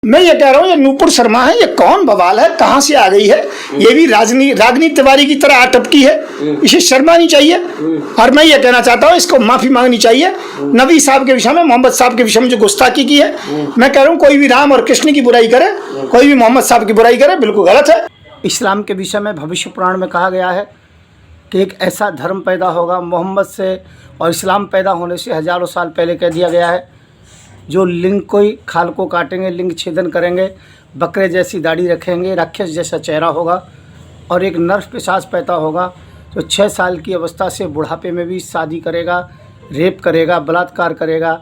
मैं ये कह रहा हूँ ये नूपुर शर्मा है, ये कौन बवाल है, कहाँ से आ गई है? ये भी रागनी तिवारी की तरह अटपकी है, इसे शर्मा नहीं चाहिए। और मैं ये कहना चाहता हूँ इसको माफी मांगनी चाहिए नबी साहब के विषय में, मोहम्मद साहब के विषय में जो गुस्ताखी की है। मैं कह रहा हूँ कोई भी राम और कृष्ण की बुराई करे, कोई भी मोहम्मद साहब की बुराई करे, बिल्कुल गलत है। इस्लाम के विषय में भविष्य पुराण में कहा गया है कि एक ऐसा धर्म पैदा होगा मोहम्मद से और इस्लाम पैदा होने से हज़ारों साल पहले कह दिया गया है, जो लिंग कोई खाल को काटेंगे, लिंग छेदन करेंगे, बकरे जैसी दाढ़ी रखेंगे, राक्षस जैसा चेहरा होगा और एक नर पिशाच पैदा होगा जो 6 साल की अवस्था से बुढ़ापे में भी शादी करेगा, रेप करेगा, बलात्कार करेगा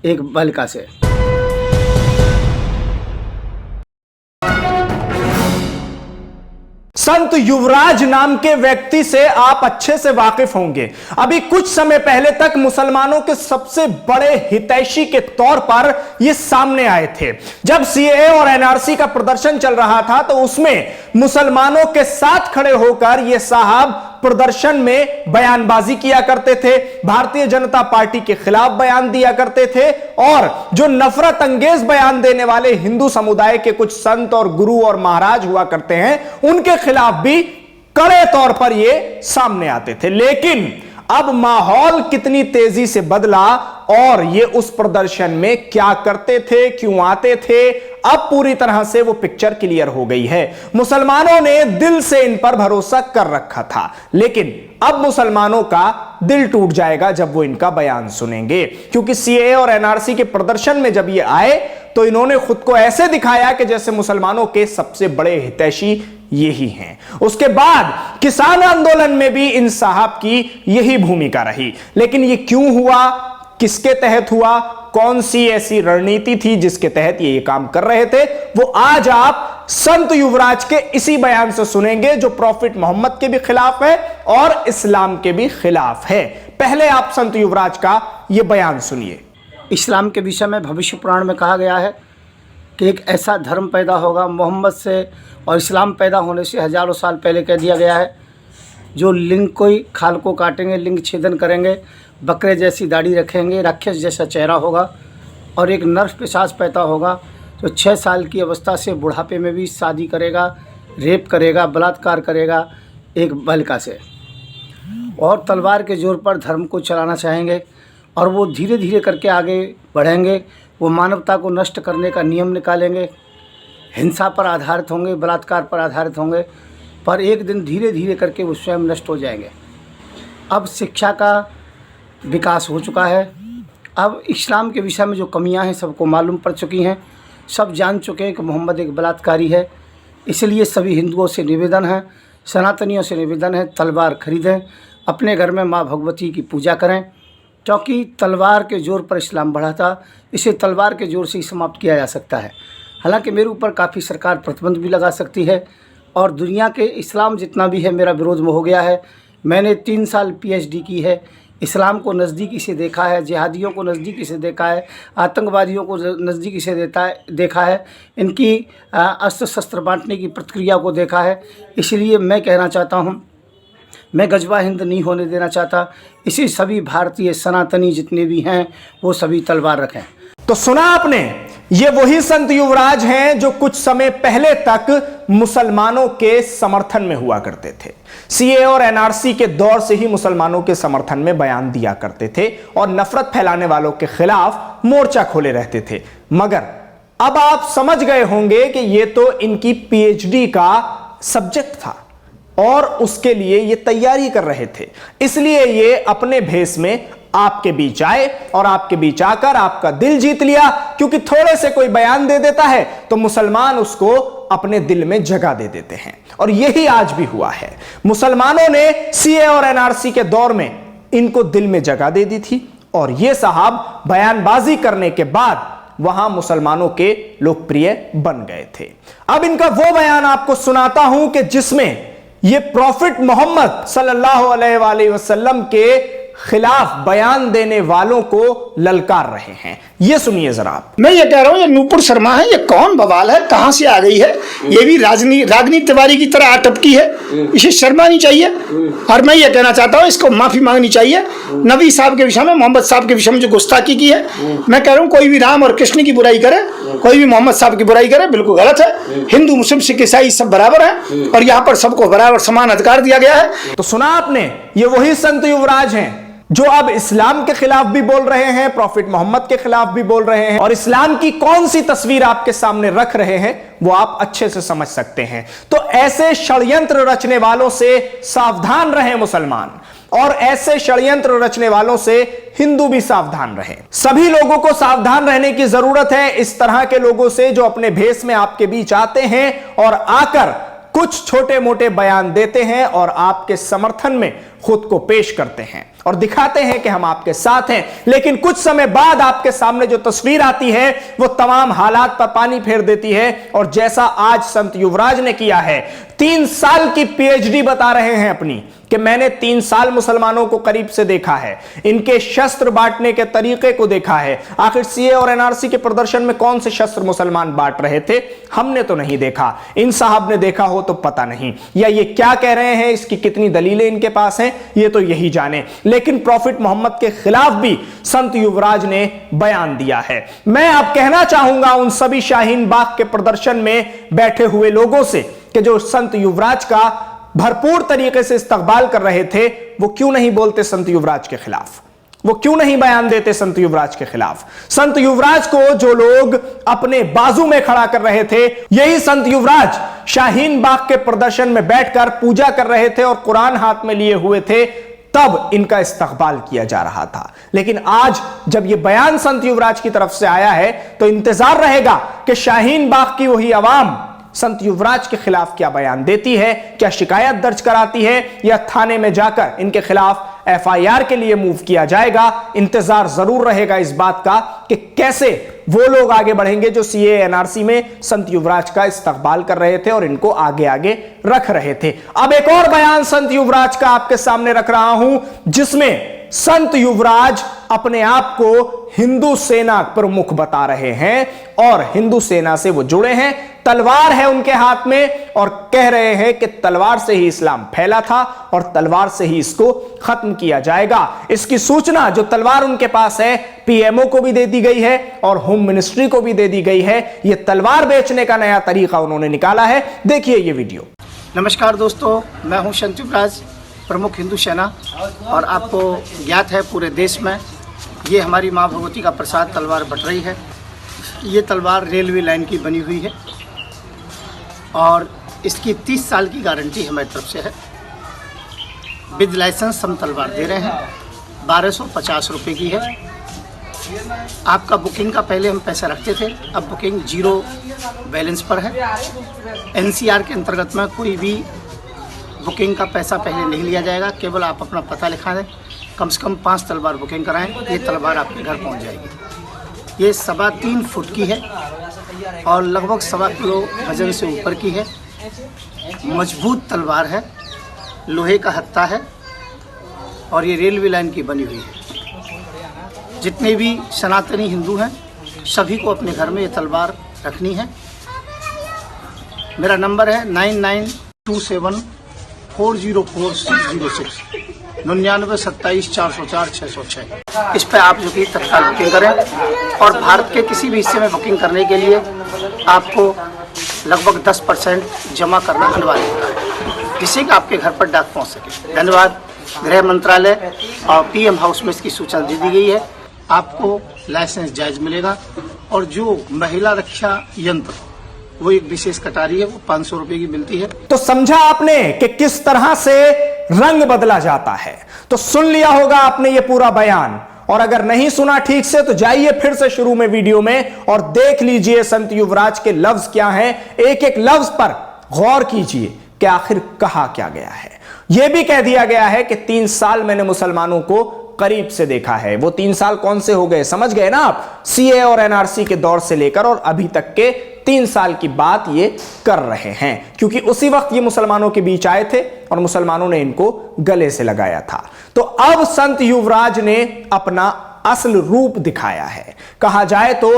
एक बालिका से। संत युवराज नाम के व्यक्ति से आप अच्छे से वाकिफ होंगे। अभी कुछ समय पहले तक मुसलमानों के सबसे बड़े हितैषी के तौर पर ये सामने आए थे। जब सीएए और एनआरसी का प्रदर्शन चल रहा था तो उसमें मुसलमानों के साथ खड़े होकर ये साहब प्रदर्शन में बयानबाजी किया करते थे, भारतीय जनता पार्टी के खिलाफ बयान दिया करते थे और जो नफरत अंगेज बयान देने वाले हिंदू समुदाय के कुछ संत और गुरु और महाराज हुआ करते हैं उनके खिलाफ भी कड़े तौर पर ये सामने आते थे। लेकिन अब माहौल कितनी तेजी से बदला और ये उस प्रदर्शन में क्या करते थे, क्यों आते थे, अब पूरी तरह से वो पिक्चर क्लियर हो गई है। मुसलमानों ने दिल से इन पर भरोसा कर रखा था, लेकिन अब मुसलमानों का दिल टूट जाएगा जब वो इनका बयान सुनेंगे, क्योंकि सीएए और एनआरसी के प्रदर्शन में जब ये आए तो इन्होंने खुद को ऐसे दिखाया कि जैसे मुसलमानों के सबसे बड़े हितैषी यही हैं। उसके बाद किसान आंदोलन में भी इन साहब की यही भूमिका रही। लेकिन ये क्यों हुआ, किसके तहत हुआ, कौन सी ऐसी रणनीति थी जिसके तहत ये काम कर रहे थे, वो आज आप संत युवराज के इसी बयान से सुनेंगे जो प्रॉफिट मोहम्मद के भी खिलाफ है और इस्लाम के भी खिलाफ है। पहले आप संत युवराज का ये बयान सुनिए। इस्लाम के विषय में भविष्य पुराण में कहा गया है कि एक ऐसा धर्म पैदा होगा मोहम्मद से और इस्लाम पैदा होने से हज़ारों साल पहले कह दिया गया है, जो लिंग कोई खाल को काटेंगे, लिंग छेदन करेंगे, बकरे जैसी दाढ़ी रखेंगे, राक्षस जैसा चेहरा होगा और एक नर पिशाच पैदा होगा जो 6 साल की अवस्था से बुढ़ापे में भी शादी करेगा, रेप करेगा, बलात्कार करेगा एक बालिका से और तलवार के जोर पर धर्म को चलाना चाहेंगे और वो धीरे धीरे करके आगे बढ़ेंगे। वो मानवता को नष्ट करने का नियम निकालेंगे, हिंसा पर आधारित होंगे, बलात्कार पर आधारित होंगे, पर एक दिन धीरे धीरे करके वो स्वयं नष्ट हो जाएंगे। अब शिक्षा का विकास हो चुका है, अब इस्लाम के विषय में जो कमियां हैं सबको मालूम पड़ चुकी हैं, सब जान चुके हैं कि मोहम्मद एक बलात्कारी है। इसलिए सभी हिंदुओं से निवेदन है, सनातनियों से निवेदन है, तलवार खरीदें, अपने घर में माँ भगवती की पूजा करें, क्योंकि तलवार के जोर पर इस्लाम बढ़ा था, इसे तलवार के जोर से ही समाप्त किया जा सकता है। हालांकि मेरे ऊपर काफ़ी सरकार प्रतिबंध भी लगा सकती है और दुनिया के इस्लाम जितना भी है मेरा विरोध में हो गया है। मैंने 3 साल PhD की है, इस्लाम को नज़दीकी से देखा है, जिहादियों को नज़दीकी से देखा है, आतंकवादियों को नज़दीकी से देखा है, इनकी अस्त्र शस्त्र बांटने की प्रक्रिया को देखा है। इसलिए मैं कहना चाहता हूँ, मैं गजवा हिंद नहीं होने देना चाहता। इसी सभी भारतीय सनातनी जितने भी हैं वो सभी तलवार रखें। तो सुना आपने, ये वही संत युवराज हैं जो कुछ समय पहले तक मुसलमानों के समर्थन में हुआ करते थे। सीएए और एनआरसी के दौर से ही मुसलमानों के समर्थन में बयान दिया करते थे और नफरत फैलाने वालों के खिलाफ मोर्चा खोले रहते थे। मगर अब आप समझ गए होंगे कि ये तो इनकी PhD का सब्जेक्ट था और उसके लिए ये तैयारी कर रहे थे। इसलिए ये अपने भेष में आपके बीच आए और आपके बीच आकर आपका दिल जीत लिया, क्योंकि थोड़े से कोई बयान दे देता है तो मुसलमान उसको अपने दिल में जगह दे देते हैं और यही आज भी हुआ है। मुसलमानों ने सीएए और एनआरसी के दौर में इनको दिल में जगह दे दी थी और ये साहब बयानबाजी करने के बाद वहां मुसलमानों के लोकप्रिय बन गए थे। अब इनका वो बयान आपको सुनाता हूं कि जिसमें ये प्रॉफिट मोहम्मद सल्लल्लाहु अलैहि वसल्लम के खिलाफ बयान देने वालों को ललकार रहे हैं। ये सुनिए जरा आप। मैं ये कह रहा हूँ, ये नूपुर शर्मा है, ये कौन बवाल है, कहाँ से आ गई है? ये भी रागनी तिवारी की तरह अटपकी है, इसे शर्मा नहीं चाहिए। और मैं ये कहना चाहता हूँ, इसको माफी मांगनी चाहिए। नबी साहब के विषय में, मोहम्मद साहब के विषय में जो गुस्ताखी की है, मैं कह रहा हूँ कोई भी राम और कृष्ण की बुराई करे, कोई भी मोहम्मद साहब की बुराई करे, बिल्कुल गलत है। हिंदू मुस्लिम सिख ईसाई सब बराबर है और यहाँ पर सबको बराबर समान अधिकार दिया गया है। तो सुना आपने, ये वही संत युवराज हैं जो अब इस्लाम के खिलाफ भी बोल रहे हैं, प्रॉफिट मोहम्मद के खिलाफ भी बोल रहे हैं, और इस्लाम की कौन सी तस्वीर आपके सामने रख रहे हैं वो आप अच्छे से समझ सकते हैं। तो ऐसे षड्यंत्र रचने वालों से सावधान रहें मुसलमान, और ऐसे षड्यंत्र रचने वालों से हिंदू भी सावधान रहें। सभी लोगों को सावधान रहने की जरूरत है इस तरह के लोगों से जो अपने भेष में आपके बीच आते हैं और आकर कुछ छोटे मोटे बयान देते हैं और आपके समर्थन में खुद को पेश करते हैं और दिखाते हैं कि हम आपके साथ हैं, लेकिन कुछ समय बाद आपके सामने जो तस्वीर आती है वो तमाम हालात पर पानी फेर देती है। और जैसा आज संत युवराज ने किया है, 3 साल की पीएचडी बता रहे हैं अपनी, कि मैंने 3 साल मुसलमानों को करीब से देखा है, इनके शस्त्र बांटने के तरीके को देखा है। आखिर सीए और एनआरसी के प्रदर्शन में कौन से शस्त्र मुसलमान बांट रहे थे, हमने तो नहीं देखा, इन साहब ने देखा हो तो पता नहीं, या ये क्या कह रहे हैं, इसकी कितनी दलीलें इनके पास हैं, ये तो यही जाने। लेकिन प्रॉफिट मोहम्मद के खिलाफ भी संत युवराज ने बयान दिया है। मैं अब कहना चाहूंगा उन सभी शाहीन बाग के प्रदर्शन में बैठे हुए लोगों से कि जो संत युवराज का भरपूर तरीके से इस्तकबाल कर रहे थे, वो क्यों नहीं बोलते संत युवराज के खिलाफ, वो क्यों नहीं बयान देते संत युवराज के खिलाफ। संत युवराज को जो लोग अपने बाजू में खड़ा कर रहे थे, यही संत युवराज शाहीन बाग के प्रदर्शन में बैठकर पूजा कर रहे थे और कुरान हाथ में लिए हुए थे, तब इनका इस्तकबाल किया जा रहा था। लेकिन आज जब यह बयान संत युवराज की तरफ से आया है तो इंतजार रहेगा कि शाहीन बाग की वही आवाम संत युवराज के खिलाफ क्या बयान देती है, क्या शिकायत दर्ज कराती है, या थाने में जाकर इनके खिलाफ एफआईआर के लिए मूव किया जाएगा। इंतजार जरूर रहेगा इस बात का कि कैसे वो लोग आगे बढ़ेंगे जो सीए एनआरसी में संत युवराज का इस्तकबाल कर रहे थे और इनको आगे आगे रख रहे थे। अब एक और बयान संत युवराज का आपके सामने रख रहा हूं, जिसमें संत युवराज अपने आप को हिंदू सेना प्रमुख बता रहे हैं और हिंदू सेना से वो जुड़े हैं, तलवार है उनके हाथ में और कह रहे हैं कि तलवार से ही इस्लाम फैला था और तलवार से ही इसको खत्म किया जाएगा। इसकी सूचना जो तलवार उनके पास है पीएमओ को भी दे दी गई है और होम मिनिस्ट्री को भी दे दी गई है। यह तलवार बेचने का नया तरीका उन्होंने निकाला है। देखिए ये वीडियो। नमस्कार दोस्तों, मैं हूं संत युवराज, प्रमुख हिंदू सेना, और आपको ज्ञात है पूरे देश में ये हमारी माँ भगवती का प्रसाद तलवार बट रही है। ये तलवार रेलवे लाइन की बनी हुई है और इसकी 30 साल की गारंटी हमारी तरफ से है। विद लाइसेंस हम तलवार दे रहे हैं, 1250 रुपये की है। आपका बुकिंग का पहले हम पैसा रखते थे, अब बुकिंग 0 बैलेंस पर है। एनसीआर के अंतर्गत में कोई भी बुकिंग का पैसा पहले नहीं लिया जाएगा, केवल आप अपना पता लिखा दें, कम से कम 5 तलवार बुकिंग कराएं, ये तलवार आपके घर पहुंच जाएगी। ये 3.25 फुट की है और लगभग 1.25 किलो वजन से ऊपर की है। मजबूत तलवार है, लोहे का हत्था है और ये रेलवे लाइन की बनी हुई है। जितने भी सनातनी हिंदू हैं सभी को अपने घर में ये तलवार रखनी है। मेरा नंबर है 9927404606 99272404 606। इस पर आप जो कि तत्काल बुकिंग करें और भारत के किसी भी हिस्से में बुकिंग करने के लिए आपको लगभग 10% जमा करना अनिवार्य होता है, जिससे कि आपके घर पर डाक पहुंच सके। धन्यवाद। गृह मंत्रालय और पीएम हाउस में इसकी सूचना दे दी गई है। आपको लाइसेंस जायज मिलेगा और जो महिला रक्षा यंत्र वो एक विशेष कटारी है, वो 500 रुपए की मिलती है। तो समझा आपने कि किस तरह से रंग बदला जाता है। तो सुन लिया होगा आपने ये पूरा बयान, और अगर नहीं सुना ठीक से तो जाइए फिर से शुरू में वीडियो में और देख लीजिए संत युवराज के लफ्ज क्या हैं। एक एक लफ्ज पर गौर कीजिए कि आखिर कहा क्या गया है। यह भी कह दिया गया है कि 3 साल मैंने मुसलमानों को करीब से देखा है। वो 3 साल कौन से हो गए, समझ गए ना आप? सीए और एनआरसी के दौर से लेकर और अभी तक के 3 साल की बात ये कर रहे हैं, क्योंकि उसी वक्त ये मुसलमानों के बीच आए थे और मुसलमानों ने इनको गले से लगाया था। तो अब संत युवराज ने अपना असल रूप दिखाया है। कहा जाए तो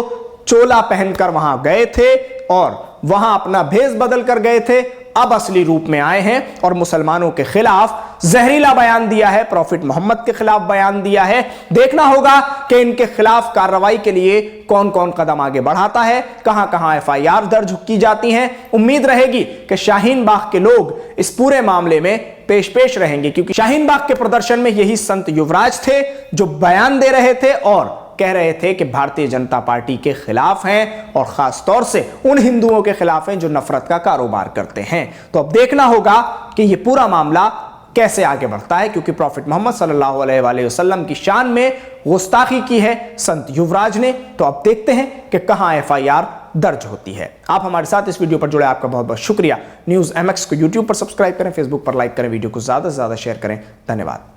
चोला पहनकर वहां गए थे और वहां अपना भेष बदल कर गए थे, अब असली रूप में आए हैं और मुसलमानों के खिलाफ जहरीला बयान दिया है, प्रॉफिट मोहम्मद के खिलाफ बयान दिया है। देखना होगा कि इनके खिलाफ कार्रवाई के लिए कौन कौन कदम आगे बढ़ाता है, कहां कहां एफआईआर दर्ज की जाती हैं। उम्मीद रहेगी कि शाहीन बाग के लोग इस पूरे मामले में पेश रहेंगे, क्योंकि शाहीन बाग के प्रदर्शन में यही संत युवराज थे जो बयान दे रहे थे और कह रहे थे कि भारतीय जनता पार्टी के खिलाफ हैं और खास तौर से उन हिंदुओं के खिलाफ हैं जो नफरत का कारोबार करते हैं। तो अब देखना होगा कि यह पूरा मामला कैसे आगे बढ़ता है, क्योंकि प्रॉफिट मोहम्मद सल्लल्लाहु अलैहि वसल्लम की शान में गुस्ताखी की है संत युवराज ने। तो अब देखते हैं कि कहां एफआईआर दर्ज होती है। आप हमारे साथ इस वीडियो पर जुड़े, आपका बहुत बहुत शुक्रिया। न्यूज़ MX को YouTube पर सब्सक्राइब करें, फेसबुक पर लाइक करें, वीडियो को ज्यादा से ज्यादा शेयर करें। धन्यवाद।